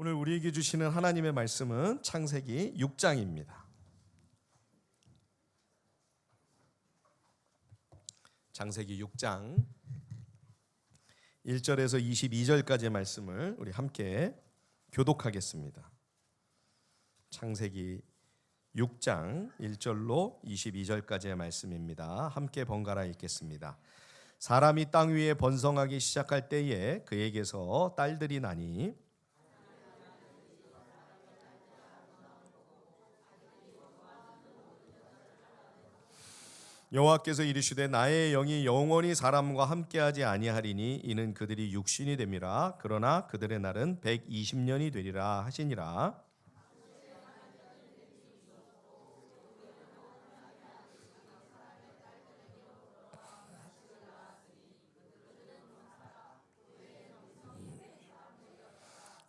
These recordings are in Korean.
오늘 우리에게 주시는 하나님의 말씀은 창세기 6장입니다. 창세기 6장 1절에서 22절까지의 말씀을 우리 함께 교독하겠습니다. 창세기 6장 1절로 22절까지의 말씀입니다. 함께 번갈아 읽겠습니다. 사람이 땅 위에 번성하기 시작할 때에 그에게서 딸들이 나니 여호와께서 이르시되 나의 영이 영원히 사람과 함께하지 아니하리니 이는 그들이 육신이 됨이라. 그러나 그들의 날은 120년이 되리라 하시니라.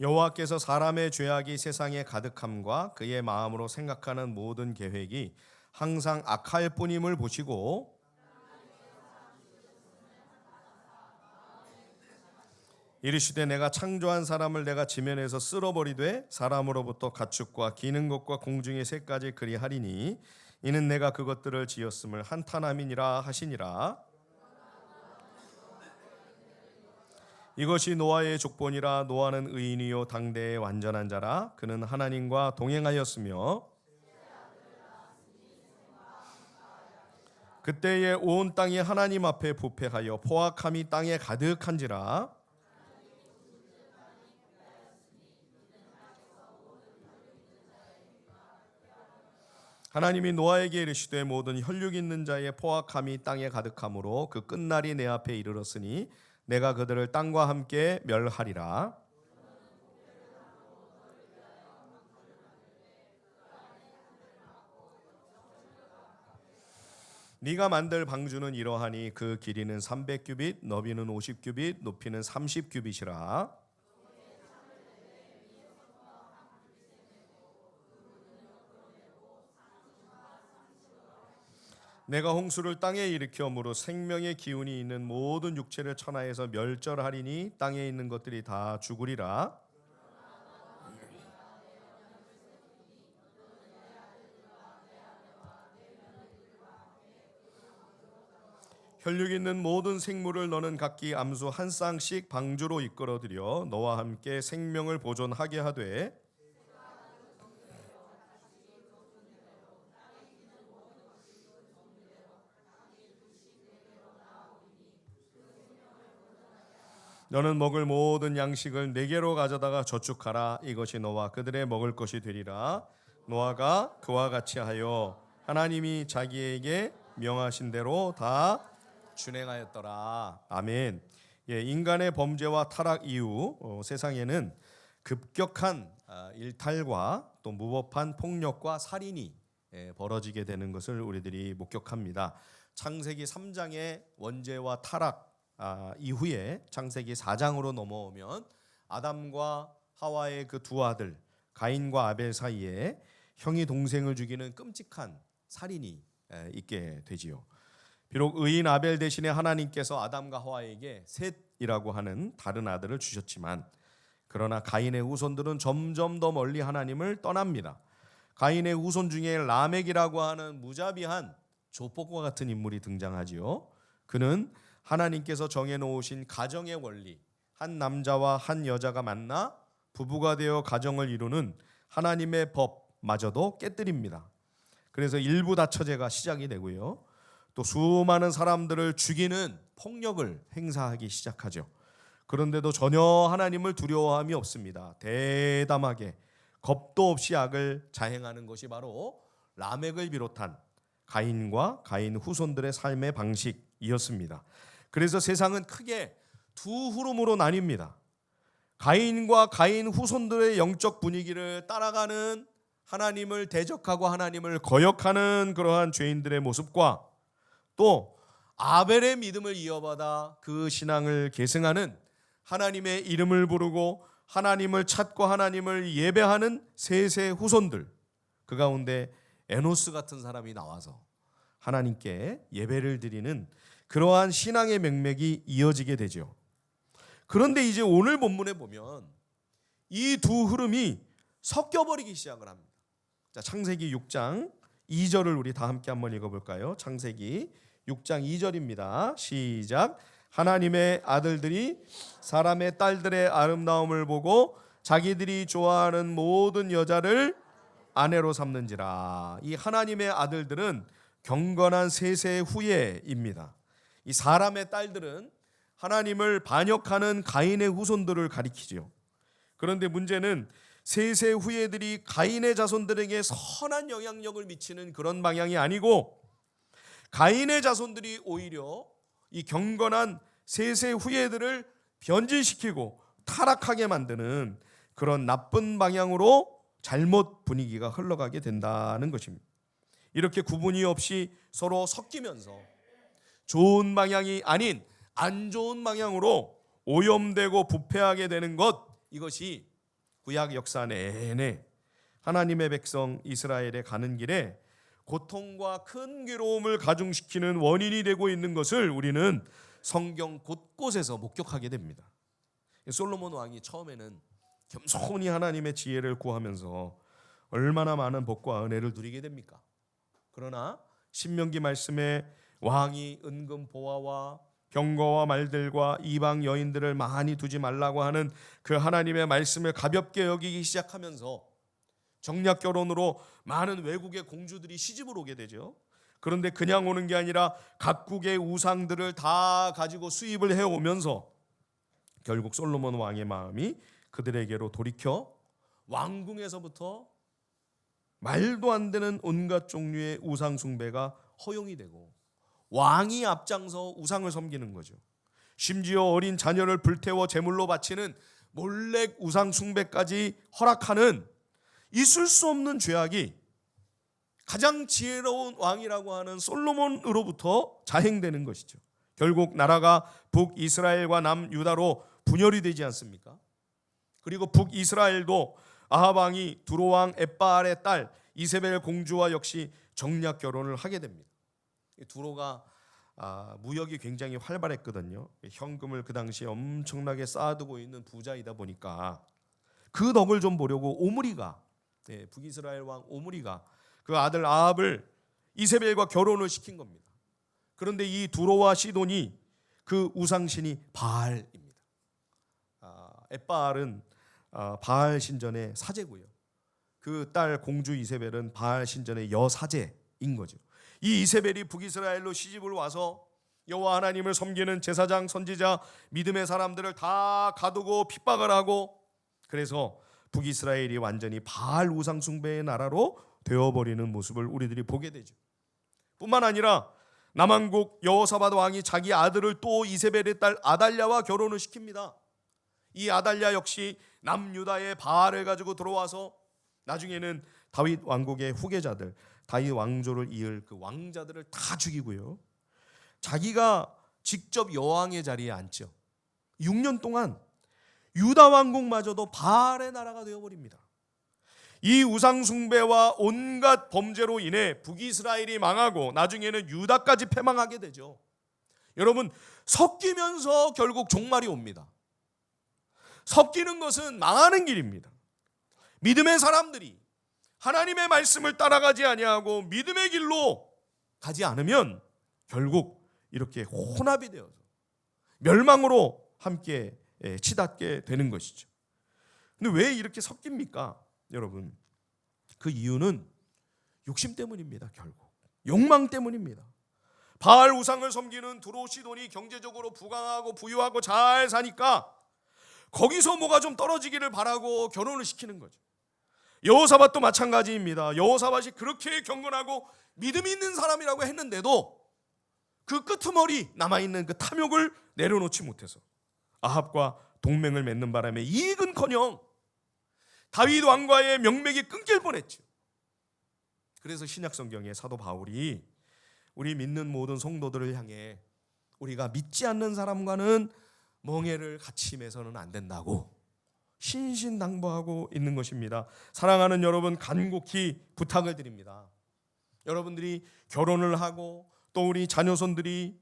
여호와께서 사람의 죄악이 세상에 가득함과 그의 마음으로 생각하는 모든 계획이 항상 악할 뿐임을 보시고 이르시되 내가 창조한 사람을 내가 지면에서 쓸어버리되 사람으로부터 가축과 기는 것과 공중의 새까지 그리하리니 이는 내가 그것들을 지었음을 한탄함이니라 하시니라. 이것이 노아의 족본이라. 노아는 의인이요 당대의 완전한 자라. 그는 하나님과 동행하였으며 그때에 온 땅이 하나님 앞에 부패하여 포악함이 땅에 가득한지라. 하나님이 노아에게 이르시되 모든 혈육 있는 자의 포악함이 땅에 가득하므로 그 끝날이 내 앞에 이르렀으니 내가 그들을 땅과 함께 멸하리라. 네가 만들 방주는 이러하니 그 길이는 300규빗, 너비는 50규빗, 높이는 30규빗이라. 내가 홍수를 땅에 일으켜므로 생명의 기운이 있는 모든 육체를 천하에서 멸절하리니 땅에 있는 것들이 다 죽으리라. 혈육 있는 모든 생물을 너는 각기 암수 한 쌍씩 방주로 이끌어들여 너와 함께 생명을 보존하게 하되 너는 먹을 모든 양식을 네게로 가져다가 저축하라. 이것이 너와 그들의 먹을 것이 되리라. 노아가 그와 같이 하여 하나님이 자기에게 명하신 대로 다 준행하였더라. 아멘. 인간의 범죄와 타락 이후 세상에는 급격한 일탈과 또 무법한 폭력과 살인이 벌어지게 되는 것을 우리들이 목격합니다. 창세기 3장의 원죄와 타락 이후에 창세기 4장으로 넘어오면 아담과 하와의 그 두 아들 가인과 아벨 사이에 형이 동생을 죽이는 끔찍한 살인이 있게 되지요. 비록 의인 아벨 대신에 하나님께서 아담과 하와에게 셋이라고 하는 다른 아들을 주셨지만 그러나 가인의 후손들은 점점 더 멀리 하나님을 떠납니다. 가인의 후손 중에 라멕이라고 하는 무자비한 조폭과 같은 인물이 등장하지요. 그는 하나님께서 정해놓으신 가정의 원리, 한 남자와 한 여자가 만나 부부가 되어 가정을 이루는 하나님의 법마저도 깨뜨립니다. 그래서 일부 다처제가 시작이 되고요. 또 수많은 사람들을 죽이는 폭력을 행사하기 시작하죠. 그런데도 전혀 하나님을 두려워함이 없습니다. 대담하게 겁도 없이 악을 자행하는 것이 바로 라멕을 비롯한 가인과 가인 후손들의 삶의 방식이었습니다. 그래서 세상은 크게 두 흐름으로 나뉩니다. 가인과 가인 후손들의 영적 분위기를 따라가는 하나님을 대적하고 하나님을 거역하는 그러한 죄인들의 모습과 또 아벨의 믿음을 이어받아 그 신앙을 계승하는 하나님의 이름을 부르고 하나님을 찾고 하나님을 예배하는 셋의 후손들, 그 가운데 에노스 같은 사람이 나와서 하나님께 예배를 드리는 그러한 신앙의 맥락이 이어지게 되죠. 그런데 이제 오늘 본문에 보면 이 두 흐름이 섞여버리기 시작을 합니다. 자, 창세기 6장 2절을 우리 다 함께 한번 읽어볼까요? 창세기 6장 2절입니다. 시작. 하나님의 아들들이 사람의 딸들의 아름다움을 보고 자기들이 좋아하는 모든 여자를 아내로 삼는지라. 이 하나님의 아들들은 경건한 세세 후예입니다. 이 사람의 딸들은 하나님을 반역하는 가인의 후손들을 가리키죠. 그런데 문제는 세세 후예들이 가인의 자손들에게 선한 영향력을 미치는 그런 방향이 아니고, 가인의 자손들이 오히려 이 경건한 세세 후예들을 변질시키고 타락하게 만드는 그런 나쁜 방향으로 잘못 분위기가 흘러가게 된다는 것입니다. 이렇게 구분이 없이 서로 섞이면서 좋은 방향이 아닌 안 좋은 방향으로 오염되고 부패하게 되는 것, 이것이 구약 역사 내내 하나님의 백성 이스라엘에 가는 길에 고통과 큰 괴로움을 가중시키는 원인이 되고 있는 것을 우리는 성경 곳곳에서 목격하게 됩니다. 솔로몬 왕이 처음에는 겸손히 하나님의 지혜를 구하면서 얼마나 많은 복과 은혜를 누리게 됩니까? 그러나 신명기 말씀에 왕이 은금 보화와 병거와 말들과 이방 여인들을 많이 두지 말라고 하는 그 하나님의 말씀을 가볍게 여기기 시작하면서 정략 결혼으로 많은 외국의 공주들이 시집을 오게 되죠. 그런데 그냥 오는 게 아니라 각국의 우상들을 다 가지고 수입을 해오면서 결국 솔로몬 왕의 마음이 그들에게로 돌이켜 왕궁에서부터 말도 안 되는 온갖 종류의 우상 숭배가 허용이 되고 왕이 앞장서 우상을 섬기는 거죠. 심지어 어린 자녀를 불태워 제물로 바치는 몰래 우상 숭배까지 허락하는 있을 수 없는 죄악이 가장 지혜로운 왕이라고 하는 솔로몬으로부터 자행되는 것이죠. 결국 나라가 북이스라엘과 남유다로 분열이 되지 않습니까? 그리고 북이스라엘도 아합 왕이 두로 왕 엣바알의 딸 이세벨 공주와 역시 정략 결혼을 하게 됩니다. 두로가 무역이 굉장히 활발했거든요. 현금을 그 당시에 엄청나게 쌓아두고 있는 부자이다 보니까 그 덕을 좀 보려고 오므리가, 북이스라엘 왕 오므리가 그 아들 아합을 이세벨과 결혼을 시킨 겁니다. 그런데 이 두로와 시돈이 그 우상신이 바알입니다. 엣바알은 바알 신전의 사제고요. 그 딸 공주 이세벨은 바알 신전의 여사제인 거죠. 이 이세벨이 북이스라엘로 시집을 와서 여호와 하나님을 섬기는 제사장, 선지자, 믿음의 사람들을 다 가두고 핍박을 하고, 그래서 북이스라엘이 완전히 바알 우상 숭배의 나라로 되어버리는 모습을 우리들이 보게 되죠. 뿐만 아니라 남한국 여호사밧 왕이 자기 아들을 또 이세벨의 딸 아달랴와 결혼을 시킵니다. 이 아달랴 역시 남유다의 바알을 가지고 들어와서 나중에는 다윗 왕국의 후계자들, 다윗 왕조를 이을 그 왕자들을 다 죽이고요. 자기가 직접 여왕의 자리에 앉죠. 6년 동안 유다 왕국마저도 바알의 나라가 되어버립니다. 이 우상 숭배와 온갖 범죄로 인해 북이스라엘이 망하고 나중에는 유다까지 패망하게 되죠. 여러분, 섞이면서 결국 종말이 옵니다. 섞이는 것은 망하는 길입니다. 믿음의 사람들이 하나님의 말씀을 따라가지 아니하고 믿음의 길로 가지 않으면 결국 이렇게 혼합이 되어서 멸망으로 함께 치닫게 되는 것이죠. 근데 왜 이렇게 섞입니까? 여러분, 그 이유는 욕심 때문입니다. 결국 욕망 때문입니다. 바알 우상을 섬기는 두로 시돈이 경제적으로 부강하고 부유하고 잘 사니까 거기서 뭐가 좀 떨어지기를 바라고 결혼을 시키는 거죠. 여호사밧도 마찬가지입니다. 여호사밧이 그렇게 경건하고 믿음 있는 사람이라고 했는데도 그 끄트머리 남아있는 그 탐욕을 내려놓지 못해서 아합과 동맹을 맺는 바람에 이익은커녕 다윗 왕과의 명맥이 끊길 뻔했죠. 그래서 신약 성경에 사도 바울이 우리 믿는 모든 성도들을 향해 우리가 믿지 않는 사람과는 멍에를 같이 매서는 안 된다고 신신당부하고 있는 것입니다. 사랑하는 여러분, 간곡히 부탁을 드립니다. 여러분들이 결혼을 하고 또 우리 자녀손들이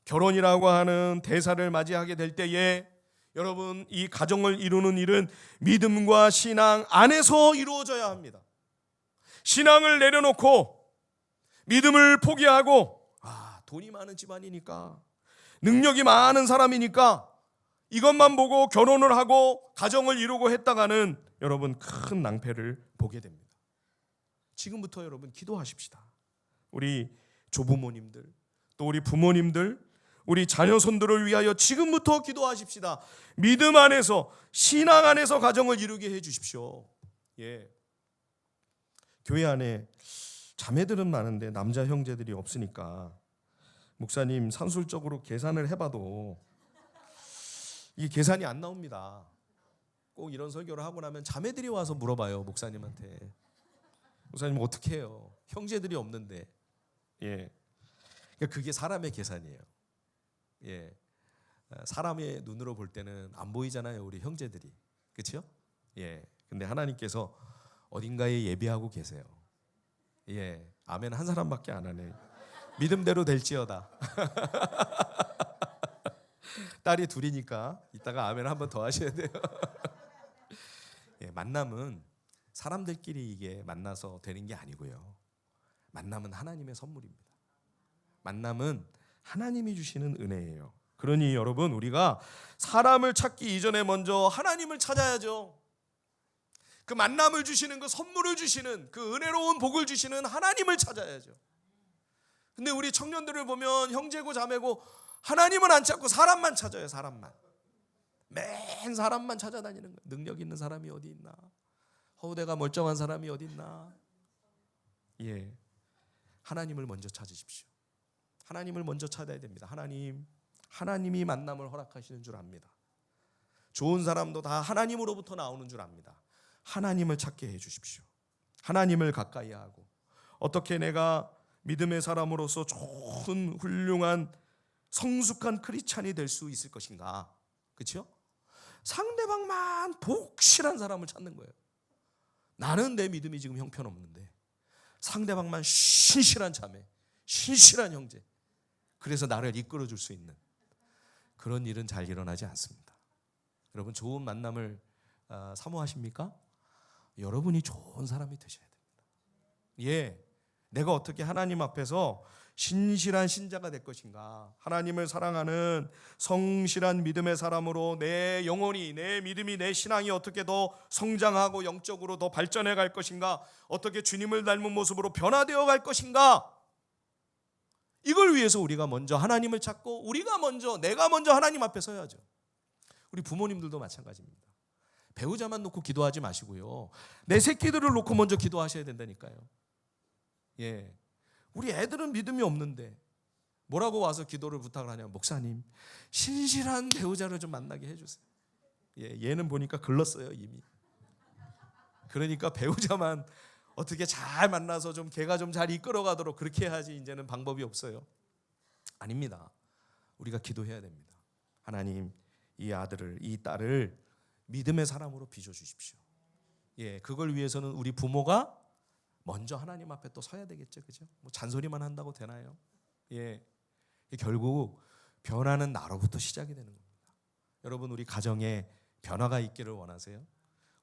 결혼이라고 하는 대사를 맞이하게 될 때에 여러분, 이 가정을 이루는 일은 믿음과 신앙 안에서 이루어져야 합니다. 신앙을 내려놓고 믿음을 포기하고 돈이 많은 집안이니까, 능력이 많은 사람이니까 이것만 보고 결혼을 하고 가정을 이루고 했다가는 여러분 큰 낭패를 보게 됩니다. 지금부터 여러분 기도하십시다. 우리 조부모님들, 또 우리 부모님들, 우리 자녀손들을 위하여 지금부터 기도하십시다. 믿음 안에서, 신앙 안에서 가정을 이루게 해 주십시오. 교회 안에 자매들은 많은데 남자 형제들이 없으니까 목사님 산술적으로 계산을 해봐도 이 계산이 안 나옵니다. 꼭 이런 설교를 하고 나면 자매들이 와서 물어봐요, 목사님한테. 목사님 어떻게 해요? 형제들이 없는데. 그러니까 그게 사람의 계산이에요. 사람의 눈으로 볼 때는 안 보이잖아요, 우리 형제들이. 그렇죠? 근데 하나님께서 어딘가에 예비하고 계세요. 아멘 한 사람밖에 안 하네. 믿음대로 될지어다. 딸이 둘이니까 이따가 아멘 한 번 더 하셔야 돼요. 만남은 사람들끼리 이게 만나서 되는 게 아니고요. 만남은 하나님의 선물입니다. 만남은 하나님이 주시는 은혜예요. 그러니 여러분, 우리가 사람을 찾기 이전에 먼저 하나님을 찾아야죠. 그 만남을 주시는, 그 선물을 주시는, 그 은혜로운 복을 주시는 하나님을 찾아야죠. 근데 우리 청년들을 보면 형제고 자매고 하나님은 안 찾고 사람만 찾아요. 사람만. 맨 사람만 찾아다니는 거예요. 능력 있는 사람이 어디 있나? 허우대가 멀쩡한 사람이 어디 있나? 하나님을 먼저 찾으십시오. 하나님을 먼저 찾아야 됩니다. 하나님이 만남을 허락하시는 줄 압니다. 좋은 사람도 다 하나님으로부터 나오는 줄 압니다. 하나님을 찾게 해 주십시오. 하나님을 가까이 하고, 어떻게 내가 믿음의 사람으로서 좋은 훌륭한 성숙한 크리스찬이 될 수 있을 것인가? 그렇죠? 상대방만 복실한 사람을 찾는 거예요. 나는 내 믿음이 지금 형편없는데 상대방만 신실한 자매, 신실한 형제, 그래서 나를 이끌어 줄 수 있는 그런 일은 잘 일어나지 않습니다. 여러분, 좋은 만남을 사모하십니까? 여러분이 좋은 사람이 되셔야 됩니다. 내가 어떻게 하나님 앞에서 신실한 신자가 될 것인가? 하나님을 사랑하는 성실한 믿음의 사람으로 내 영혼이, 내 믿음이, 내 신앙이 어떻게 더 성장하고 영적으로 더 발전해 갈 것인가? 어떻게 주님을 닮은 모습으로 변화되어 갈 것인가? 이걸 위해서 우리가 먼저 하나님을 찾고, 내가 먼저 하나님 앞에 서야죠. 우리 부모님들도 마찬가지입니다. 배우자만 놓고 기도하지 마시고요, 내 새끼들을 놓고 먼저 기도하셔야 된다니까요. 우리 애들은 믿음이 없는데 뭐라고 와서 기도를 부탁을 하냐면, 목사님 신실한 배우자를 좀 만나게 해주세요. 얘는 보니까 글렀어요 이미. 그러니까 배우자만 어떻게 잘 만나서 좀 걔가 좀 잘 이끌어가도록 그렇게 해야지 이제는 방법이 없어요. 아닙니다. 우리가 기도해야 됩니다. 하나님, 이 아들을, 이 딸을 믿음의 사람으로 빚어주십시오. 그걸 위해서는 우리 부모가 먼저 하나님 앞에 또 서야 되겠죠, 그죠? 뭐 잔소리만 한다고 되나요? 결국 변화는 나로부터 시작이 되는 겁니다. 여러분, 우리 가정에 변화가 있기를 원하세요?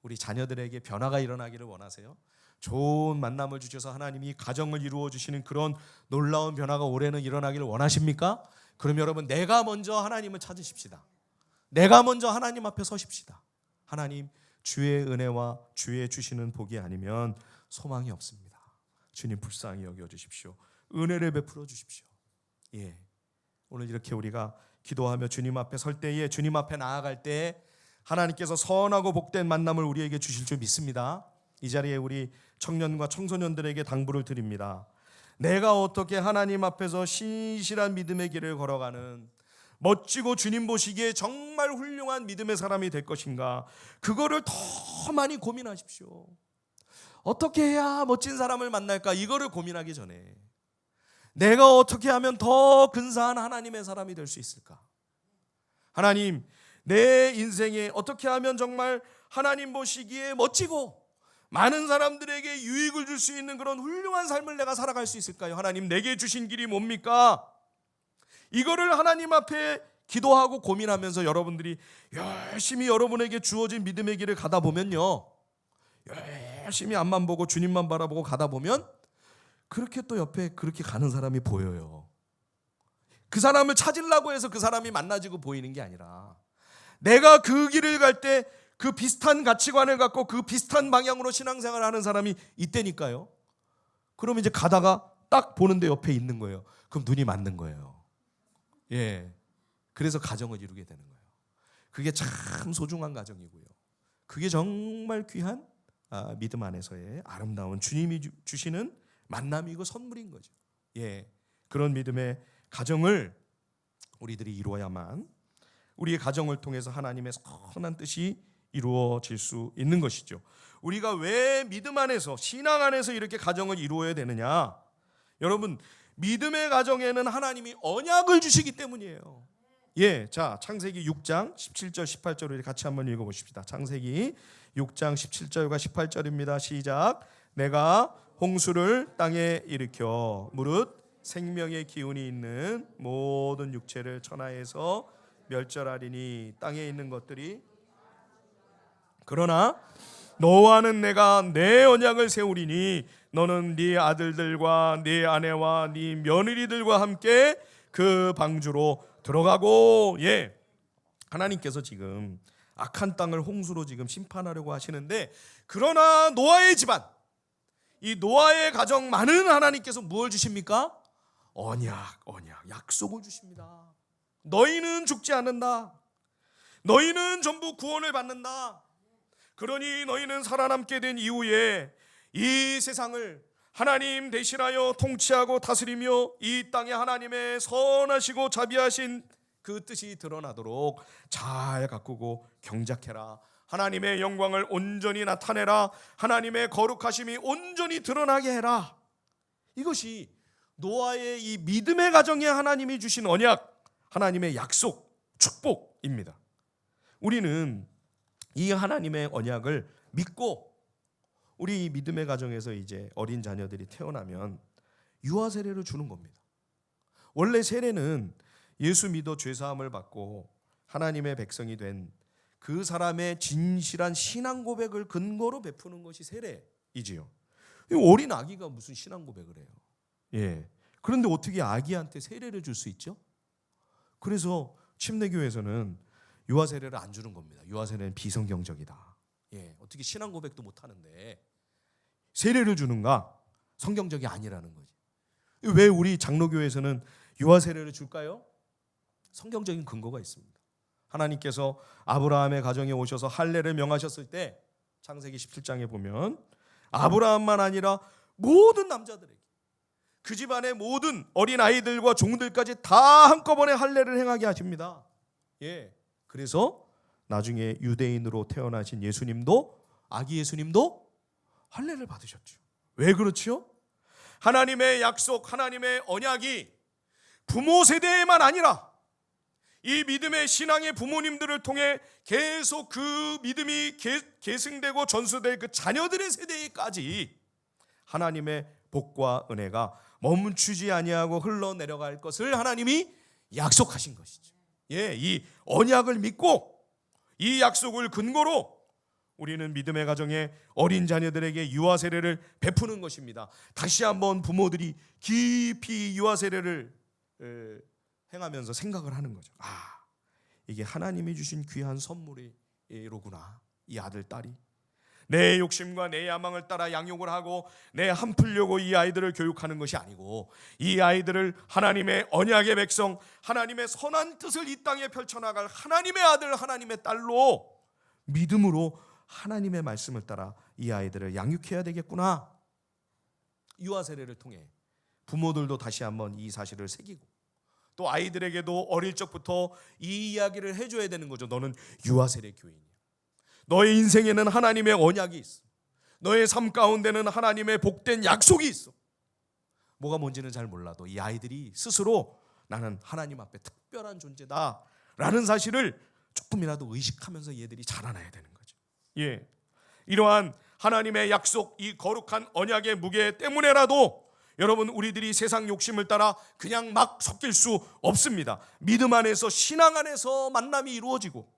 우리 자녀들에게 변화가 일어나기를 원하세요? 좋은 만남을 주셔서 하나님이 가정을 이루어 주시는 그런 놀라운 변화가 올해는 일어나기를 원하십니까? 그럼 여러분, 내가 먼저 하나님을 찾으십시다. 내가 먼저 하나님 앞에 서십시다. 하나님, 주의 은혜와 주의 주시는 복이 아니면 소망이 없습니다. 주님 불쌍히 여겨주십시오. 은혜를 베풀어 주십시오. 오늘 이렇게 우리가 기도하며 주님 앞에 설 때에, 주님 앞에 나아갈 때에 하나님께서 선하고 복된 만남을 우리에게 주실 줄 믿습니다. 이 자리에 우리 청년과 청소년들에게 당부를 드립니다. 내가 어떻게 하나님 앞에서 신실한 믿음의 길을 걸어가는 멋지고 주님 보시기에 정말 훌륭한 믿음의 사람이 될 것인가, 그거를 더 많이 고민하십시오. 어떻게 해야 멋진 사람을 만날까, 이거를 고민하기 전에 내가 어떻게 하면 더 근사한 하나님의 사람이 될 수 있을까? 하나님, 내 인생에 어떻게 하면 정말 하나님 보시기에 멋지고 많은 사람들에게 유익을 줄 수 있는 그런 훌륭한 삶을 내가 살아갈 수 있을까요? 하나님, 내게 주신 길이 뭡니까? 이거를 하나님 앞에 기도하고 고민하면서 여러분들이 열심히 여러분에게 주어진 믿음의 길을 가다 보면요, 열심히 앞만 보고 주님만 바라보고 가다 보면 그렇게 또 옆에 그렇게 가는 사람이 보여요. 그 사람을 찾으려고 해서 그 사람이 만나지고 보이는 게 아니라 내가 그 길을 갈 때 그 비슷한 가치관을 갖고 그 비슷한 방향으로 신앙생활을 하는 사람이 있다니까요. 그럼 이제 가다가 딱 보는데 옆에 있는 거예요. 그럼 눈이 맞는 거예요. 예. 그래서 가정을 이루게 되는 거예요. 그게 참 소중한 가정이고요. 그게 정말 귀한 믿음 안에서의 아름다운 주님이 주시는 만남이고 선물인 거죠. 예. 그런 믿음의 가정을 우리들이 이루어야만 우리의 가정을 통해서 하나님의 선한 뜻이 이루어질 수 있는 것이죠. 우리가 왜 믿음 안에서, 신앙 안에서 이렇게 가정을 이루어야 되느냐? 여러분, 믿음의 가정에는 하나님이 언약을 주시기 때문이에요. 예, 자, 창세기 6장 17절 18절을 같이 한번 읽어보십시다. 창세기 6장 17절과 18절입니다. 시작. 내가 홍수를 땅에 일으켜 무릇 생명의 기운이 있는 모든 육체를 천하에서 멸절하리니 땅에 있는 것들이, 그러나 너와는 내가 내 언약을 세우리니 너는 네 아들들과 네 아내와 네 며느리들과 함께 그 방주로 들어가고. 예, 하나님께서 지금 악한 땅을 홍수로 지금 심판하려고 하시는데, 그러나 노아의 집안, 이 노아의 가정만은 하나님께서 무엇을 주십니까? 언약, 약속을 주십니다. 너희는 죽지 않는다. 너희는 전부 구원을 받는다. 그러니 너희는 살아남게 된 이후에 이 세상을 하나님 대신하여 통치하고 다스리며 이 땅에 하나님의 선하시고 자비하신 그 뜻이 드러나도록 잘 가꾸고 경작해라. 하나님의 영광을 온전히 나타내라. 하나님의 거룩하심이 온전히 드러나게 해라. 이것이 노아의 이 믿음의 가정에 하나님이 주신 언약, 하나님의 약속, 축복입니다. 우리는 이 하나님의 언약을 믿고 우리 믿음의 가정에서 이제 어린 자녀들이 태어나면 유아 세례를 주는 겁니다. 원래 세례는 예수 믿어 죄 사함을 받고 하나님의 백성이 된 그 사람의 진실한 신앙 고백을 근거로 베푸는 것이 세례이지요. 어린 아기가 무슨 신앙 고백을 해요? 예. 그런데 어떻게 아기한테 세례를 줄 수 있죠? 그래서 침례교회에서는 유아 세례를 안 주는 겁니다. 유아 세례는 비성경적이다. 예, 어떻게 신앙 고백도 못 하는데 세례를 주는가? 성경적이 아니라는 거지. 왜 우리 장로교회에서는 유아 세례를 줄까요? 성경적인 근거가 있습니다. 하나님께서 아브라함의 가정에 오셔서 할례를 명하셨을 때 창세기 17장에 보면 아브라함만 아니라 모든 남자들에게, 그 집안의 모든 어린 아이들과 종들까지 다 한꺼번에 할례를 행하게 하십니다. 예. 그래서 나중에 유대인으로 태어나신 예수님도, 아기 예수님도 할례를 받으셨죠. 왜 그렇죠? 하나님의 약속, 하나님의 언약이 부모 세대에만 아니라 이 믿음의 신앙의 부모님들을 통해 계속 그 믿음이 계승되고 전수될 그 자녀들의 세대까지 하나님의 복과 은혜가 멈추지 아니하고 흘러내려갈 것을 하나님이 약속하신 것이죠. 예, 이 언약을 믿고 이 약속을 근거로 우리는 믿음의 가정에 어린 자녀들에게 유아 세례를 베푸는 것입니다. 다시 한번 부모들이 깊이 유아 세례를 행하면서 생각을 하는 거죠. 이게 하나님이 주신 귀한 선물이로구나. 이 아들, 딸이 내 욕심과 내 야망을 따라 양육을 하고 내 한풀려고 이 아이들을 교육하는 것이 아니고, 이 아이들을 하나님의 언약의 백성, 하나님의 선한 뜻을 이 땅에 펼쳐나갈 하나님의 아들, 하나님의 딸로 믿음으로 하나님의 말씀을 따라 이 아이들을 양육해야 되겠구나. 유아 세례를 통해 부모들도 다시 한번 이 사실을 새기고, 또 아이들에게도 어릴 적부터 이 이야기를 해줘야 되는 거죠. 너는 유아 세례 교인이야. 너의 인생에는 하나님의 언약이 있어. 너의 삶 가운데는 하나님의 복된 약속이 있어. 뭐가 뭔지는 잘 몰라도 이 아이들이 스스로 나는 하나님 앞에 특별한 존재다 라는 사실을 조금이라도 의식하면서 얘들이 자라나야 되는 거죠. 예, 이러한 하나님의 약속, 이 거룩한 언약의 무게 때문에라도 여러분, 우리들이 세상 욕심을 따라 그냥 막 섞일 수 없습니다. 믿음 안에서, 신앙 안에서 만남이 이루어지고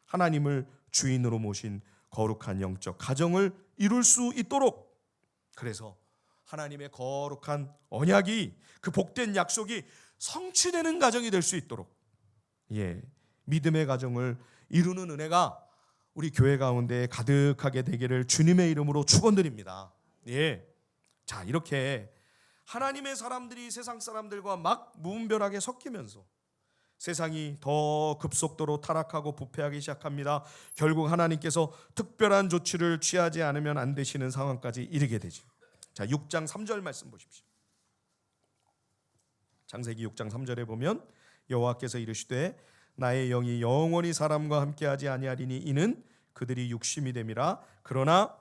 하나님을 주인으로 모신 거룩한 영적 가정을 이룰 수 있도록, 그래서 하나님의 거룩한 언약이, 그 복된 약속이 성취되는 가정이 될 수 있도록, 믿음의 가정을 이루는 은혜가 우리 교회 가운데 가득하게 되기를 주님의 이름으로 축원드립니다. 자, 이렇게 하나님의 사람들이 세상 사람들과 막 무분별하게 섞이면서 세상이 더 급속도로 타락하고 부패하기 시작합니다. 결국 하나님께서 특별한 조치를 취하지 않으면 안 되시는 상황까지 이르게 되죠. 자, 6장 3절 말씀 보십시오. 창세기 6장 3절에 보면 여호와께서 이르시되 나의 영이 영원히 사람과 함께하지 아니하리니 이는 그들이 육심이 됨이라. 그러나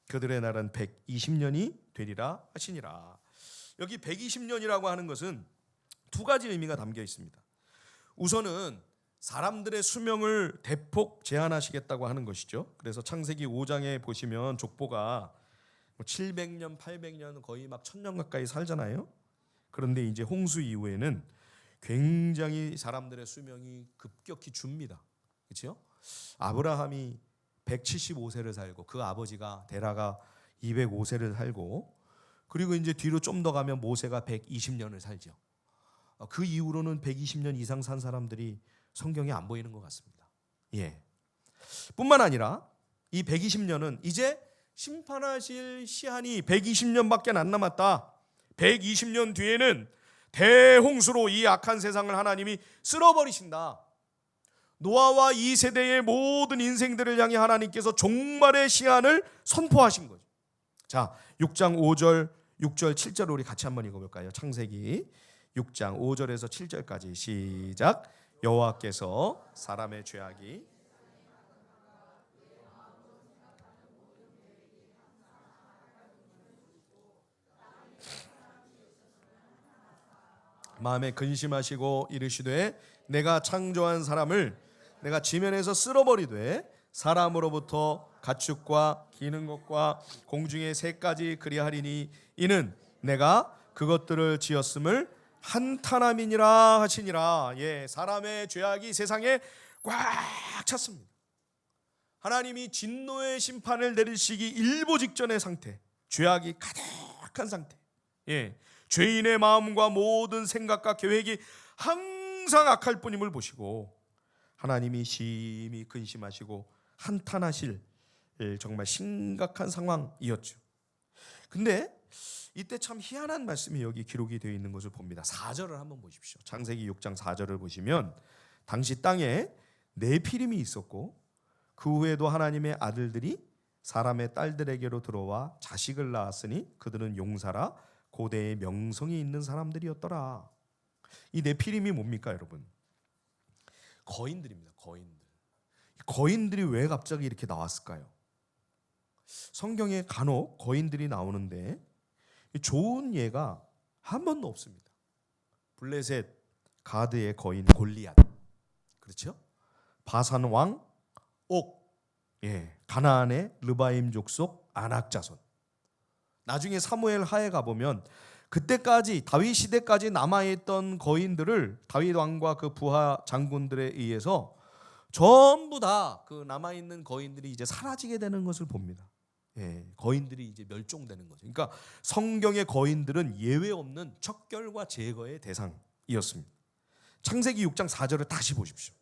그들의 날은 120년이 되리라 하시니라. 여기 120년이라고 하는 것은 두 가지 의미가 담겨 있습니다. 우선은 사람들의 수명을 대폭 제한하시겠다고 하는 것이죠. 그래서 창세기 5장에 보시면 족보가 700년, 800년, 거의 막 1000년 가까이 살잖아요. 그런데 이제 홍수 이후에는 굉장히 사람들의 수명이 급격히 줍니다. 그렇죠? 아브라함이 175세를 살고 그 아버지가 데라가 205세를 살고, 그리고 이제 뒤로 좀 더 가면 모세가 120년을 살죠. 그 이후로는 120년 이상 산 사람들이 성경에 안 보이는 것 같습니다. 뿐만 아니라 이 120년은 이제 심판하실 시한이 120년밖에 안 남았다. 120년 뒤에는 대홍수로 이 악한 세상을 하나님이 쓸어버리신다. 노아와 이 세대의 모든 인생들을 향해 하나님께서 종말의 시한을 선포하신 거죠. 자, 6장 5절, 6절, 7절 우리 같이 한번 읽어볼까요? 창세기 6장 5절에서 7절까지 시작. 여호와께서 사람의 죄악이 마음에 근심하시고 이르시되 내가 창조한 사람을 내가 지면에서 쓸어버리되 사람으로부터 가축과 기는 것과 공중의 새까지 그리하리니 이는 내가 그것들을 지었음을 한탄함이니라 하시니라. 사람의 죄악이 세상에 꽉 찼습니다. 하나님이 진노의 심판을 내리시기 일보 직전의 상태, 죄악이 가득한 상태. 죄인의 마음과 모든 생각과 계획이 항상 악할 뿐임을 보시고 하나님이 심히 근심하시고 한탄하실 정말 심각한 상황이었죠. 근데 이때 참 희한한 말씀이 여기 기록이 되어 있는 것을 봅니다. 4절을 한번 보십시오. 창세기 6장 4절을 보시면 당시 땅에 네피림이 있었고 그 후에도 하나님의 아들들이 사람의 딸들에게로 들어와 자식을 낳았으니 그들은 용사라 고대의 명성이 있는 사람들이었더라. 이 네피림이 뭡니까, 여러분? 거인들입니다. 거인들이 왜 갑자기 이렇게 나왔을까요? 성경에 간혹 거인들이 나오는데 좋은 예가 한 번도 없습니다. 블레셋 가드의 거인 골리앗, 그렇죠? 바산 왕 옥, 가나안의 르바임 족속 아낙 자손. 나중에 사무엘 하에 가보면 그때까지 다윗 시대까지 남아있던 거인들을 다윗 왕과 그 부하 장군들에 의해서 전부 다 그 남아있는 거인들이 이제 사라지게 되는 것을 봅니다. 거인들이 이제 멸종되는 거죠. 그러니까 성경의 거인들은 예외 없는 척결과 제거의 대상이었습니다. 창세기 6장 4절을 다시 보십시오.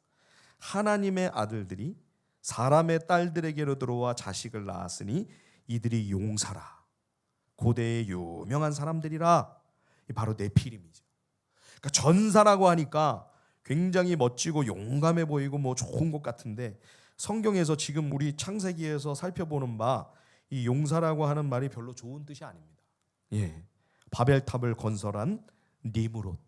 하나님의 아들들이 사람의 딸들에게로 들어와 자식을 낳았으니 이들이 용사라 고대의 유명한 사람들이라. 바로 네피림이죠. 그러니까 전사라고 하니까 굉장히 멋지고 용감해 보이고 뭐 좋은 것 같은데 성경에서 지금 우리 창세기에서 살펴보는 바 이 용사라고 하는 말이 별로 좋은 뜻이 아닙니다. 바벨탑을 건설한 니므롯.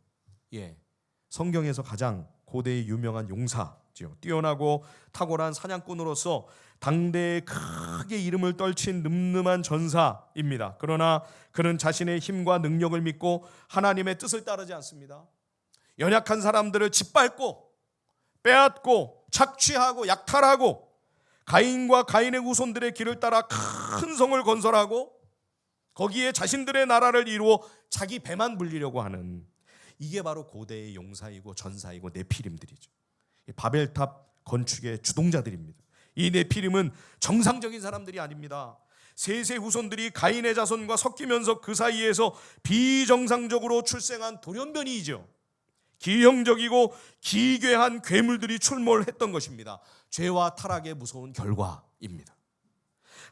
성경에서 가장 고대의 유명한 용사죠. 뛰어나고 탁월한 사냥꾼으로서 당대에 크게 이름을 떨친 늠름한 전사입니다. 그러나 그는 자신의 힘과 능력을 믿고 하나님의 뜻을 따르지 않습니다. 연약한 사람들을 짓밟고 빼앗고 착취하고 약탈하고 가인과 가인의 후손들의 길을 따라 큰 성을 건설하고 거기에 자신들의 나라를 이루어 자기 배만 불리려고 하는, 이게 바로 고대의 용사이고 전사이고 네피림들이죠. 바벨탑 건축의 주동자들입니다. 이 네피림은 정상적인 사람들이 아닙니다. 셋의 후손들이 가인의 자손과 섞이면서 그 사이에서 비정상적으로 출생한 돌연변이이죠. 기형적이고 기괴한 괴물들이 출몰했던 것입니다. 죄와 타락의 무서운 결과입니다.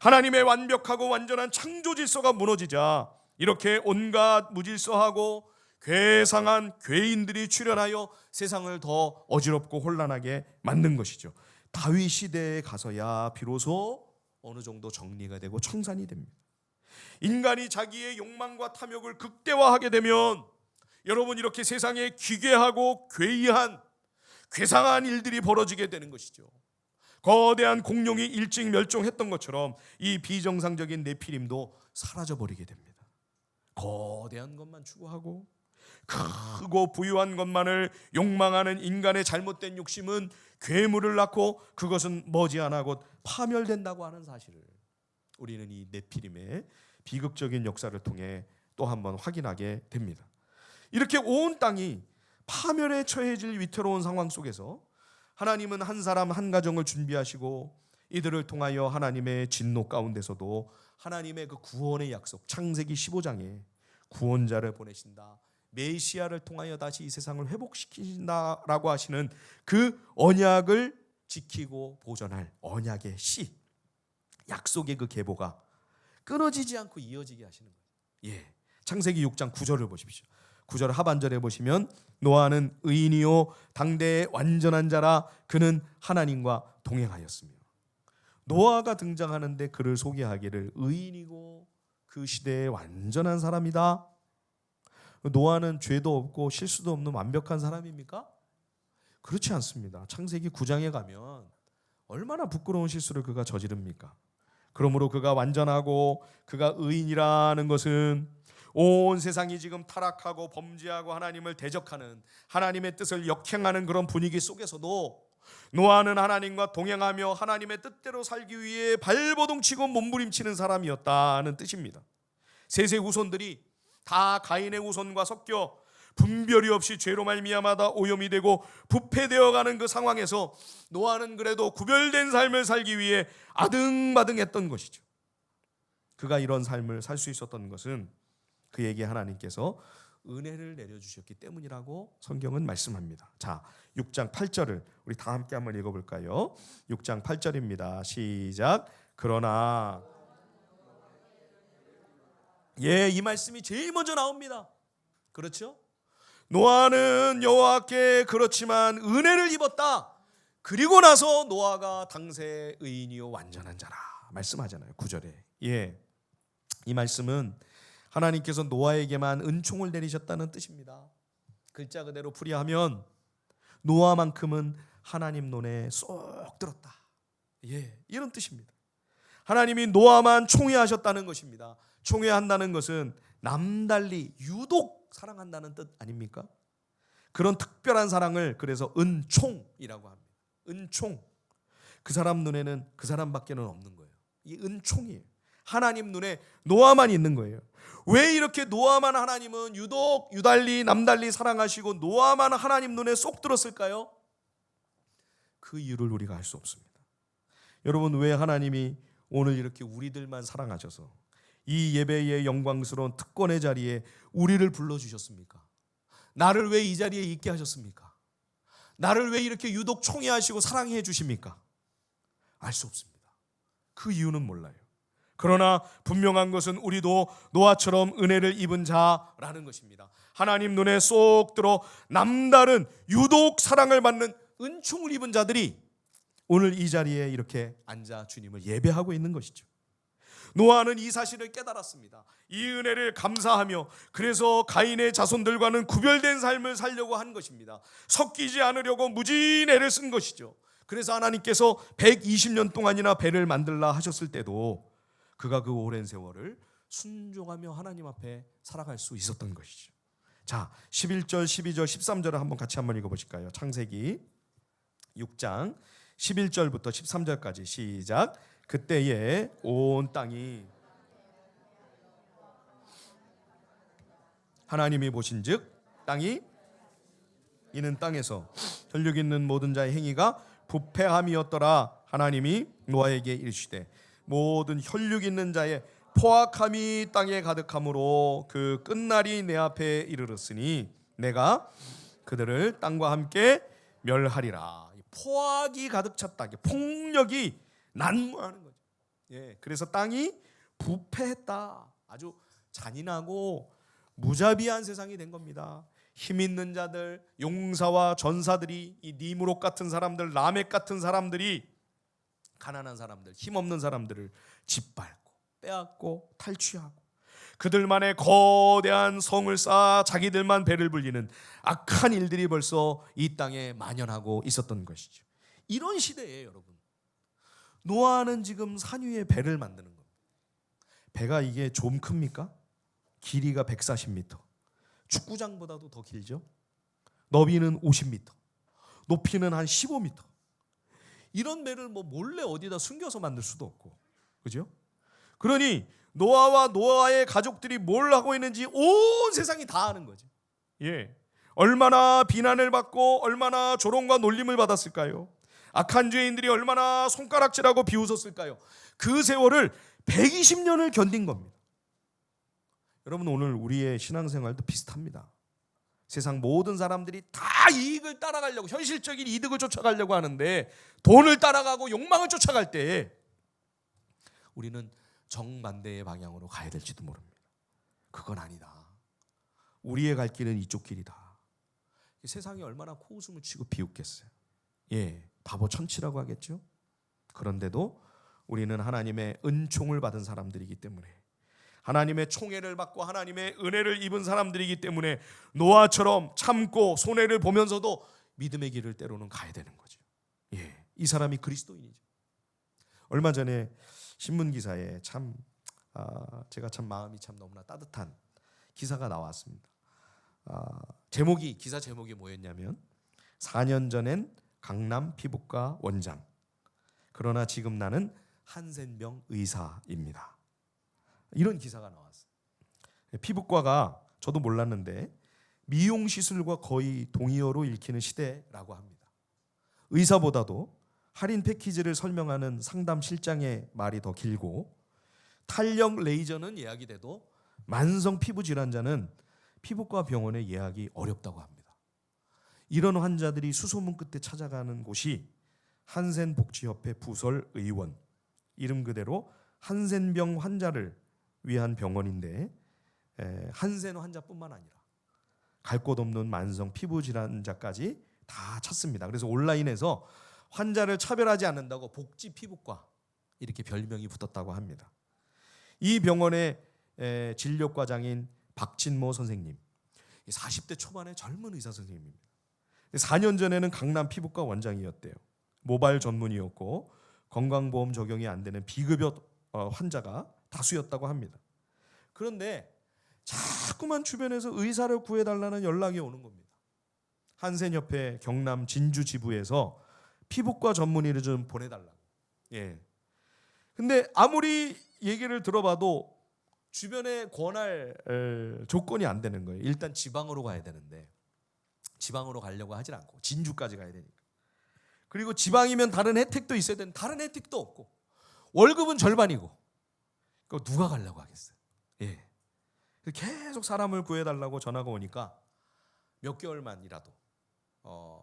하나님의 완벽하고 완전한 창조 질서가 무너지자 이렇게 온갖 무질서하고 괴상한 괴인들이 출현하여 세상을 더 어지럽고 혼란하게 만든 것이죠. 다윗 시대에 가서야 비로소 어느 정도 정리가 되고 청산이 됩니다. 인간이 자기의 욕망과 탐욕을 극대화하게 되면 여러분, 이렇게 세상에 기괴하고 괴이한 괴상한 일들이 벌어지게 되는 것이죠. 거대한 공룡이 일찍 멸종했던 것처럼 이 비정상적인 네피림도 사라져버리게 됩니다. 거대한 것만 추구하고 크고 부유한 것만을 욕망하는 인간의 잘못된 욕심은 괴물을 낳고 그것은 머지않아 곧 파멸된다고 하는 사실을 우리는 이 네피림의 비극적인 역사를 통해 또 한번 확인하게 됩니다. 이렇게 온 땅이 파멸에 처해질 위태로운 상황 속에서 하나님은 한 사람 한 가정을 준비하시고 이들을 통하여 하나님의 진노 가운데서도 하나님의 그 구원의 약속, 창세기 15장에 구원자를 보내신다, 메시아를 통하여 다시 이 세상을 회복시키신다라고 하시는 그 언약을 지키고 보존할 언약의 씨, 약속의 그 계보가 끊어지지 않고 이어지게 하시는 거예요. 창세기 6장 9절을 보십시오. 9절 하반절에 보시면 노아는 의인이요 당대의 완전한 자라 그는 하나님과 동행하였으며, 노아가 등장하는데 그를 소개하기를 의인이고 그 시대의 완전한 사람이다. 노아는 죄도 없고 실수도 없는 완벽한 사람입니까? 그렇지 않습니다. 창세기 9장에 가면 얼마나 부끄러운 실수를 그가 저지릅니까? 그러므로 그가 완전하고 그가 의인이라는 것은 온 세상이 지금 타락하고 범죄하고 하나님을 대적하는, 하나님의 뜻을 역행하는 그런 분위기 속에서도 노아는 하나님과 동행하며 하나님의 뜻대로 살기 위해 발버둥치고 몸부림치는 사람이었다는 뜻입니다. 셋의 후손들이 다 가인의 후손과 섞여 분별이 없이 죄로 말미암아 오염이 되고 부패되어가는 그 상황에서 노아는 그래도 구별된 삶을 살기 위해 아등바등했던 것이죠. 그가 이런 삶을 살 수 있었던 것은 그에게 하나님께서 은혜를 내려주셨기 때문이라고 성경은 말씀합니다. 자, 6장 8절을 우리 다 함께 한번 읽어볼까요? 6장 8절입니다. 시작. 그러나, 이 말씀이 제일 먼저 나옵니다. 그렇죠? 노아는 여호와께 그렇지만 은혜를 입었다. 그리고 나서 노아가 당세 의인이요 완전한 자라 말씀하잖아요. 9절에. 이 말씀은 하나님께서 노아에게만 은총을 내리셨다는 뜻입니다. 글자 그대로 풀이하면 노아만큼은 하나님 눈에 쏙 들었다. 이런 뜻입니다. 하나님이 노아만 총애하셨다는 것입니다. 총애한다는 것은 남달리 유독 사랑한다는 뜻 아닙니까? 그런 특별한 사랑을 그래서 은총이라고 합니다. 은총. 그 사람 눈에는 그 사람밖에는 없는 거예요. 이 은총이에요. 하나님 눈에 노아만 있는 거예요. 왜 이렇게 노아만 하나님은 유독 유달리 남달리 사랑하시고 노아만 하나님 눈에 쏙 들었을까요? 그 이유를 우리가 알 수 없습니다. 여러분, 왜 하나님이 오늘 이렇게 우리들만 사랑하셔서 이 예배의 영광스러운 특권의 자리에 우리를 불러주셨습니까? 나를 왜 이 자리에 있게 하셨습니까? 나를 왜 이렇게 유독 총애하시고 사랑해 주십니까? 알 수 없습니다. 그 이유는 몰라요. 그러나 분명한 것은 우리도 노아처럼 은혜를 입은 자라는 것입니다. 하나님 눈에 쏙 들어 남다른 유독 사랑을 받는 은총을 입은 자들이 오늘 이 자리에 이렇게 앉아 주님을 예배하고 있는 것이죠. 노아는 이 사실을 깨달았습니다. 이 은혜를 감사하며 그래서 가인의 자손들과는 구별된 삶을 살려고 한 것입니다. 섞이지 않으려고 무진 애를 쓴 것이죠. 그래서 하나님께서 120년 동안이나 배를 만들라 하셨을 때도 그가 그 오랜 세월을 순종하며 하나님 앞에 살아갈 수 있었던 것이죠. 자, 11절, 12절, 13절을 한번 같이 한번 읽어보실까요? 창세기 6장 11절부터 13절까지 시작. 그때에 온 땅이 하나님이 보신즉 땅이 이는 땅에서 혈육 있는 모든 자의 행위가 부패함이었더라. 하나님이 노아에게 이르시되 모든 혈육 있는 자의 포악함이 땅에 가득함으로 그 끝날이 내 앞에 이르렀으니 내가 그들을 땅과 함께 멸하리라. 포악이 가득 찼다. 폭력이 난무하는 거죠. 예, 그래서 땅이 부패했다. 아주 잔인하고 무자비한 세상이 된 겁니다. 힘 있는 자들, 용사와 전사들이, 이 니무롯 같은 사람들, 라멕 같은 사람들이 가난한 사람들, 힘없는 사람들을 짓밟고 빼앗고 탈취하고 그들만의 거대한 성을 쌓아 자기들만 배를 불리는 악한 일들이 벌써 이 땅에 만연하고 있었던 것이죠. 이런 시대에 여러분, 노아는 지금 산 위에 배를 만드는 겁니다. 배가 이게 좀 큽니까? 길이가 140m, 축구장보다도 더 길죠. 너비는 50m, 높이는 한 15m. 이런 배를 뭐 몰래 어디다 숨겨서 만들 수도 없고, 그죠? 그러니 노아와 노아의 가족들이 뭘 하고 있는지 온 세상이 다 아는 거죠. 예, 얼마나 비난을 받고 얼마나 조롱과 놀림을 받았을까요? 악한 죄인들이 얼마나 손가락질하고 비웃었을까요? 그 세월을 120년을 견딘 겁니다. 여러분, 오늘 우리의 신앙생활도 비슷합니다. 세상 모든 사람들이 다 이익을 따라가려고, 현실적인 이득을 쫓아가려고 하는데 돈을 따라가고 욕망을 쫓아갈 때 우리는 정반대의 방향으로 가야 될지도 모릅니다. 그건 아니다. 우리의 갈 길은 이쪽 길이다. 세상이 얼마나 코웃음을 치고 비웃겠어요. 예, 바보 천치라고 하겠죠. 그런데도 우리는 하나님의 은총을 받은 사람들이기 때문에, 하나님의 총애를 받고 하나님의 은혜를 입은 사람들이기 때문에 노아처럼 참고 손해를 보면서도 믿음의 길을 때로는 가야 되는 거죠. 예, 이 사람이 그리스도인이죠. 얼마 전에 신문 기사에 제가 참 마음이 참 너무나 따뜻한 기사가 나왔습니다. 기사 제목이 뭐였냐면 4년 전엔 강남 피부과 원장, 그러나 지금 나는 한센병 의사입니다. 이런 기사가 나왔어요. 피부과가 저도 몰랐는데 미용 시술과 거의 동의어로 읽히는 시대라고 합니다. 의사보다도 할인 패키지를 설명하는 상담 실장의 말이 더 길고, 탄력 레이저는 예약이 돼도 만성 피부 질환자는 피부과 병원에 예약이 어렵다고 합니다. 이런 환자들이 수소문 끝에 찾아가는 곳이 한센복지협회 부설 의원, 이름 그대로 한센병 환자를 위한 병원인데, 한센 환자뿐만 아니라 갈 곳 없는 만성 피부 질환자까지 다 찾습니다. 그래서 온라인에서 환자를 차별하지 않는다고 복지 피부과 이렇게 별명이 붙었다고 합니다. 이 병원의 진료과장인 박진모 선생님, 40대 초반의 젊은 의사 선생님입니다. 4년 전에는 강남 피부과 원장이었대요. 모발 전문이었고 건강보험 적용이 안 되는 비급여 환자가 다수였다고 합니다. 그런데 자꾸만 주변에서 의사를 구해달라는 연락이 오는 겁니다. 한센협회 경남 진주 지부에서 피부과 전문의를 좀 보내달라고. 예. 근데 아무리 얘기를 들어봐도 주변에 권할 조건이 안 되는 거예요. 일단 지방으로 가야 되는데 지방으로 가려고 하질 않고 진주까지 가야 되니까. 그리고 지방이면 다른 혜택도 있어야 되는데 다른 혜택도 없고 월급은 절반이고, 그거 누가 가려고 하겠어요? 예. 계속 사람을 구해달라고 전화가 오니까 몇 개월만이라도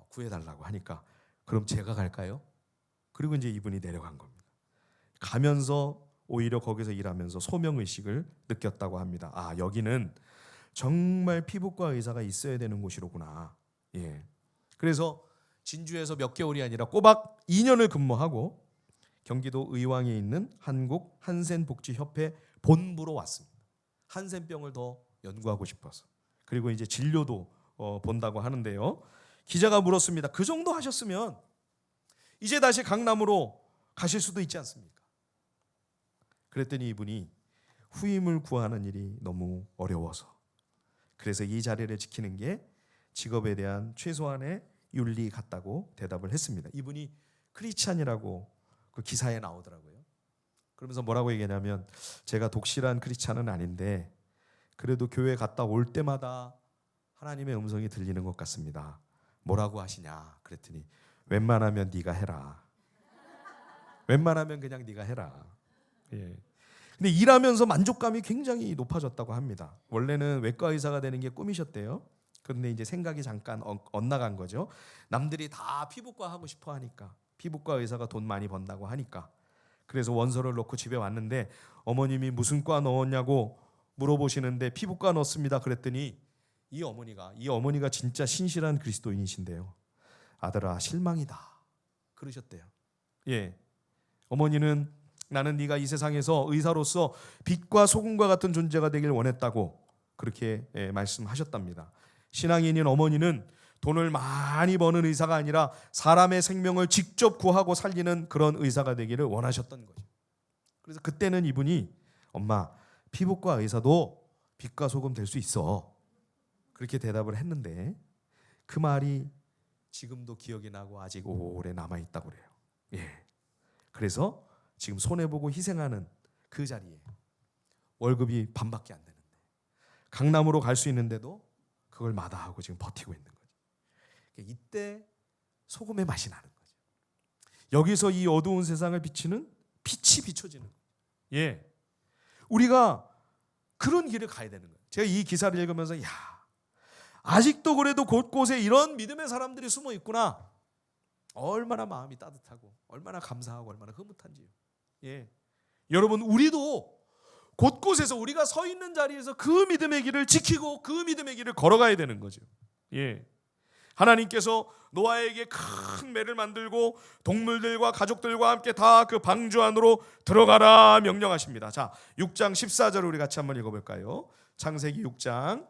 구해달라고 하니까 그럼 제가 갈까요? 그리고 이제 이분이 내려간 겁니다. 가면서 오히려 거기서 일하면서 소명의식을 느꼈다고 합니다. 아, 여기는 정말 피부과 의사가 있어야 되는 곳이로구나. 예. 그래서 진주에서 몇 개월이 아니라 꼬박 2년을 근무하고 경기도 의왕에 있는 한국 한센복지협회 본부로 왔습니다. 한센병을 더 연구하고 싶어서. 그리고 이제 진료도 본다고 하는데요. 기자가 물었습니다. 그 정도 하셨으면 이제 다시 강남으로 가실 수도 있지 않습니까? 그랬더니 이분이 후임을 구하는 일이 너무 어려워서, 그래서 이 자리를 지키는 게 직업에 대한 최소한의 윤리 같다고 대답을 했습니다. 이분이 크리스찬이라고 그 기사에 나오더라고요. 그러면서 뭐라고 얘기하냐면, 제가 독실한 크리스찬은 아닌데 그래도 교회 갔다 올 때마다 하나님의 음성이 들리는 것 같습니다. 뭐라고 하시냐 그랬더니 웬만하면 네가 해라. 웬만하면 그냥 네가 해라. 예. 근데 일하면서 만족감이 굉장히 높아졌다고 합니다. 원래는 외과 의사가 되는 게 꿈이셨대요. 그런데 이제 생각이 잠깐 엇나간 거죠. 남들이 다 피부과 하고 싶어 하니까, 피부과 의사가 돈 많이 번다고 하니까. 그래서 원서를 넣고 집에 왔는데 어머님이 무슨 과 넣었냐고 물어보시는데 피부과 넣었습니다. 그랬더니 이 어머니가 진짜 신실한 그리스도인이신데요. 아들아 실망이다 그러셨대요. 예, 어머니는 나는 네가 이 세상에서 의사로서 빛과 소금과 같은 존재가 되길 원했다고 그렇게 말씀하셨답니다. 신앙인인 어머니는 돈을 많이 버는 의사가 아니라 사람의 생명을 직접 구하고 살리는 그런 의사가 되기를 원하셨던 거죠. 그래서 그때는 이분이 엄마 피부과 의사도 빛과 소금 될 수 있어 그렇게 대답을 했는데 그 말이 지금도 기억이 나고 아직 오래 남아있다고 그래요. 예. 그래서 지금 손해보고 희생하는 그 자리에 월급이 반밖에 안 되는데 강남으로 갈 수 있는데도 그걸 마다하고 지금 버티고 있는 거죠. 이때 소금의 맛이 나는 거죠. 여기서 이 어두운 세상을 비치는 빛이 비춰지는 거예요. 예, 우리가 그런 길을 가야 되는 거예요. 제가 이 기사를 읽으면서 아직도 그래도 곳곳에 이런 믿음의 사람들이 숨어 있구나. 얼마나 마음이 따뜻하고 얼마나 감사하고 얼마나 흐뭇한지요. 예, 여러분 우리도 곳곳에서 우리가 서 있는 자리에서 그 믿음의 길을 지키고 그 믿음의 길을 걸어가야 되는 거죠. 예, 하나님께서 노아에게 큰 배를 만들고 동물들과 가족들과 함께 다 그 방주 안으로 들어가라 명령하십니다. 자, 6장 14절을 우리 같이 한번 읽어볼까요? 창세기 6장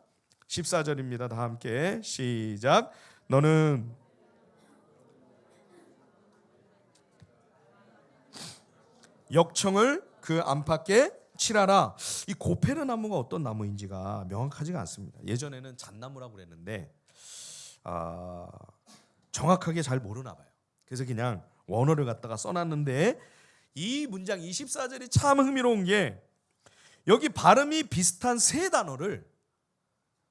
14절입니다. 다 함께 시작. 너는 역청을 그 안팎에 칠하라. 이 고페르 나무가 어떤 나무인지가 명확하지가 않습니다. 예전에는 잣나무라고 그랬는데 정확하게 잘 모르나 봐요. 그래서 그냥 원어를 갖다가 써놨는데 이 문장 24절이 참 흥미로운 게 여기 발음이 비슷한 세 단어를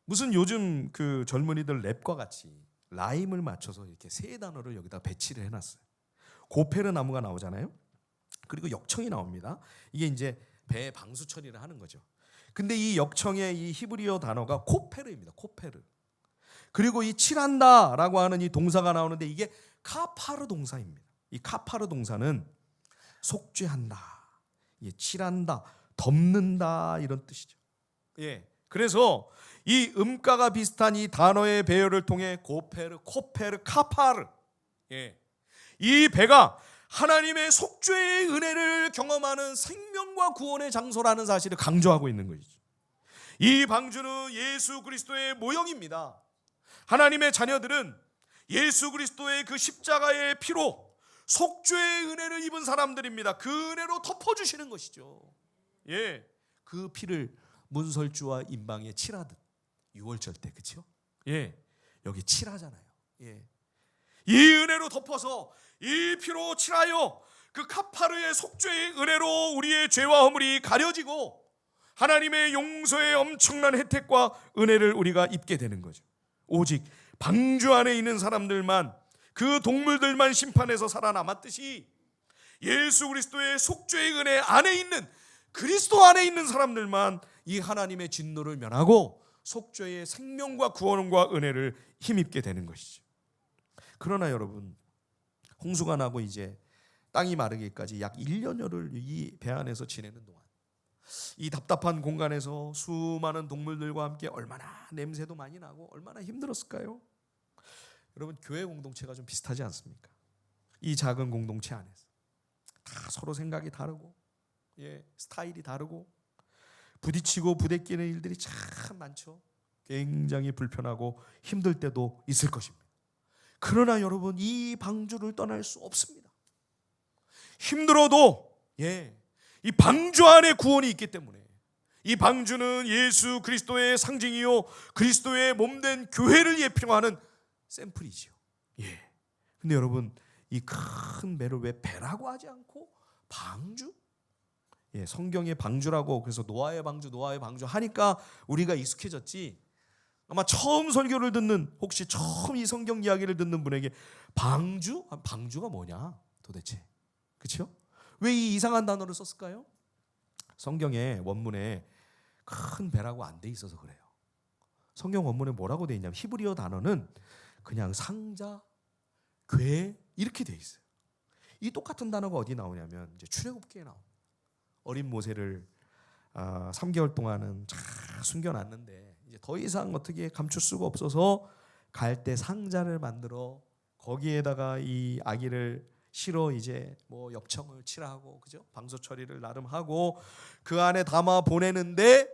무슨 요즘 그 젊은이들 랩과 같이 라임을 맞춰서 이렇게 세 단어를 여기다 배치를 해놨어요. 고페르 나무가 나오잖아요. 그리고 역청이 나옵니다. 이게 이제 배 방수 처리를 하는 거죠. 근데 이 역청의 이 히브리어 단어가 코페르입니다. 코페르. 그리고 이 칠한다라고 하는 이 동사가 나오는데 이게 카파르 동사입니다. 이 카파르 동사는 속죄한다, 칠한다, 덮는다 이런 뜻이죠. 예, 그래서 이 음가가 비슷한 이 단어의 배열을 통해 고페르, 코페르, 카파르, 이 배가 하나님의 속죄의 은혜를 경험하는 생명과 구원의 장소라는 사실을 강조하고 있는 것이죠. 이 방주는 예수 그리스도의 모형입니다. 하나님의 자녀들은 예수 그리스도의 그 십자가의 피로 속죄의 은혜를 입은 사람들입니다. 그 은혜로 덮어주시는 것이죠. 예, 그 피를 문설주와 임방에 칠하듯 6월절 때 그렇죠? 예, 여기 칠하잖아요. 예, 이 은혜로 덮어서 이 피로 칠하여 그 카파르의 속죄의 은혜로 우리의 죄와 허물이 가려지고 하나님의 용서의 엄청난 혜택과 은혜를 우리가 입게 되는 거죠. 오직 방주 안에 있는 사람들만, 그 동물들만 심판에서 살아남았듯이 예수 그리스도의 속죄의 은혜 안에 있는, 그리스도 안에 있는 사람들만 이 하나님의 진노를 면하고 속죄의 생명과 구원과 은혜를 힘입게 되는 것이죠. 그러나 여러분, 홍수가 나고 이제 땅이 마르기까지 약 1년여를 이 배 안에서 지내는 동안 이 답답한 공간에서 수많은 동물들과 함께 얼마나 냄새도 많이 나고 얼마나 힘들었을까요? 여러분, 교회 공동체가 좀 비슷하지 않습니까? 이 작은 공동체 안에서 다 서로 생각이 다르고 스타일이 다르고 부딪히고 부대끼는 일들이 참 많죠. 굉장히 불편하고 힘들 때도 있을 것입니다. 그러나 여러분, 이 방주를 떠날 수 없습니다. 힘들어도 이 방주 안에 구원이 있기 때문에, 이 방주는 예수 그리스도의 상징이요 그리스도의 몸된 교회를 예표하는 샘플이죠. 근데 여러분, 이 큰 배를 왜 배라고 하지 않고 방주? 성경의 방주라고 그래서 노아의 방주 하니까 우리가 익숙해졌지. 아마 처음 설교를 듣는 혹시 처음 이 성경 이야기를 듣는 분에게 방주가 뭐냐 도대체, 그렇죠? 왜 이 이상한 단어를 썼을까요? 성경의 원문에 큰 배라고 안 돼 있어서 그래요. 성경 원문에 뭐라고 돼 있냐면 히브리어 단어는 그냥 상자, 궤 이렇게 돼 있어요. 이 똑같은 단어가 어디 나오냐면 이제 출애굽기에 나옵니다. 어린 모세를 3개월 동안은 잘 숨겨놨는데 이제 더 이상 어떻게 감출 수가 없어서 갈대 상자를 만들어 거기에다가 이 아기를 실어 이제 뭐 엽청을 칠하고 그죠? 방수 처리를 나름 하고 그 안에 담아 보내는데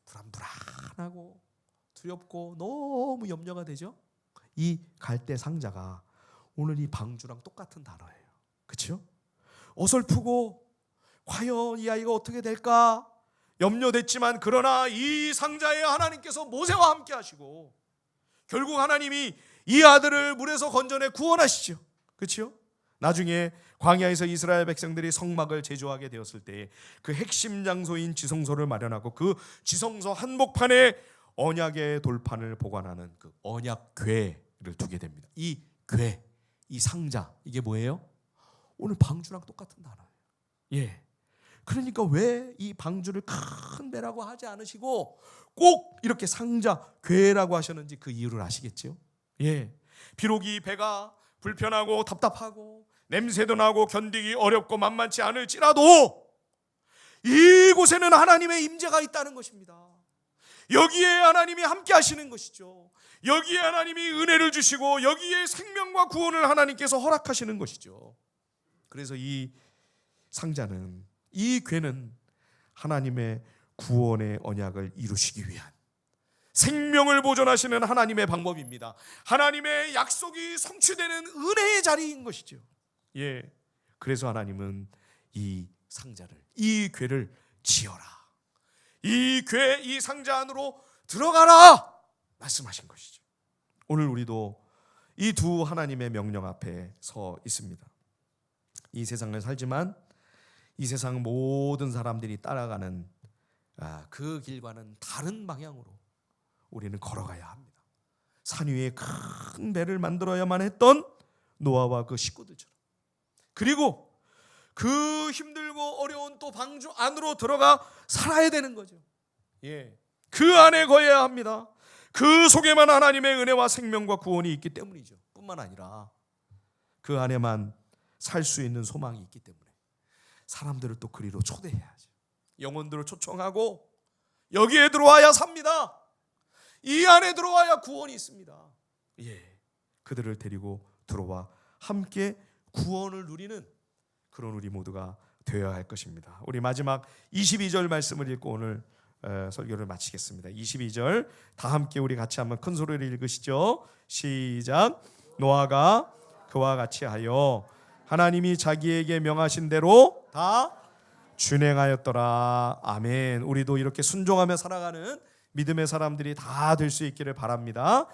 불안불안하고 두렵고 너무 염려가 되죠. 이 갈대 상자가 오늘 이 방주랑 똑같은 단어예요. 그렇죠? 어설프고 과연 이 아이가 어떻게 될까 염려됐지만 그러나 이 상자에 하나님께서 모세와 함께 하시고 결국 하나님이 이 아들을 물에서 건져내 구원하시죠. 그렇죠? 나중에 광야에서 이스라엘 백성들이 성막을 제조하게 되었을 때 그 핵심 장소인 지성소를 마련하고 그 지성소 한복판에 언약의 돌판을 보관하는 그 언약궤를 두게 됩니다. 이 궤, 이 상자 이게 뭐예요? 오늘 방주랑 똑같은 단어예요. 그러니까 왜 이 방주를 큰 배라고 하지 않으시고 꼭 이렇게 상자, 궤라고 하셨는지 그 이유를 아시겠죠? 비록 이 배가 불편하고 답답하고 냄새도 나고 견디기 어렵고 만만치 않을지라도 이곳에는 하나님의 임재가 있다는 것입니다. 여기에 하나님이 함께 하시는 것이죠. 여기에 하나님이 은혜를 주시고 여기에 생명과 구원을 하나님께서 허락하시는 것이죠. 그래서 이 상자는, 이 궤는 하나님의 구원의 언약을 이루시기 위한 생명을 보존하시는 하나님의 방법입니다. 하나님의 약속이 성취되는 은혜의 자리인 것이죠. 그래서 하나님은 이 상자를, 이 궤를 지어라, 이 궤, 이 상자 안으로 들어가라 말씀하신 것이죠. 오늘 우리도 이 두 하나님의 명령 앞에 서 있습니다. 이 세상을 살지만 이 세상 모든 사람들이 따라가는 그 길과는 다른 방향으로 우리는 걸어가야 합니다. 산 위에 큰 배를 만들어야만 했던 노아와 그 식구들처럼, 그리고 그 힘들고 어려운 또 방주 안으로 들어가 살아야 되는 거죠. 그 안에 거해야 합니다. 그 속에만 하나님의 은혜와 생명과 구원이 있기 때문이죠. 뿐만 아니라 그 안에만 살 수 있는 소망이 있기 때문에 사람들을 또 그리로 초대해야죠. 영혼들을 초청하고 여기에 들어와야 삽니다. 이 안에 들어와야 구원이 있습니다. 그들을 데리고 들어와 함께 구원을 누리는 그런 우리 모두가 되어야 할 것입니다. 우리 마지막 22절 말씀을 읽고 오늘 설교를 마치겠습니다. 22절 다 함께 우리 같이 한번 큰 소리로 읽으시죠. 시작. 노아가 그와 같이 하여 하나님이 자기에게 명하신 대로 다 준행하였더라. 아멘. 우리도 이렇게 순종하며 살아가는 믿음의 사람들이 다 될 수 있기를 바랍니다.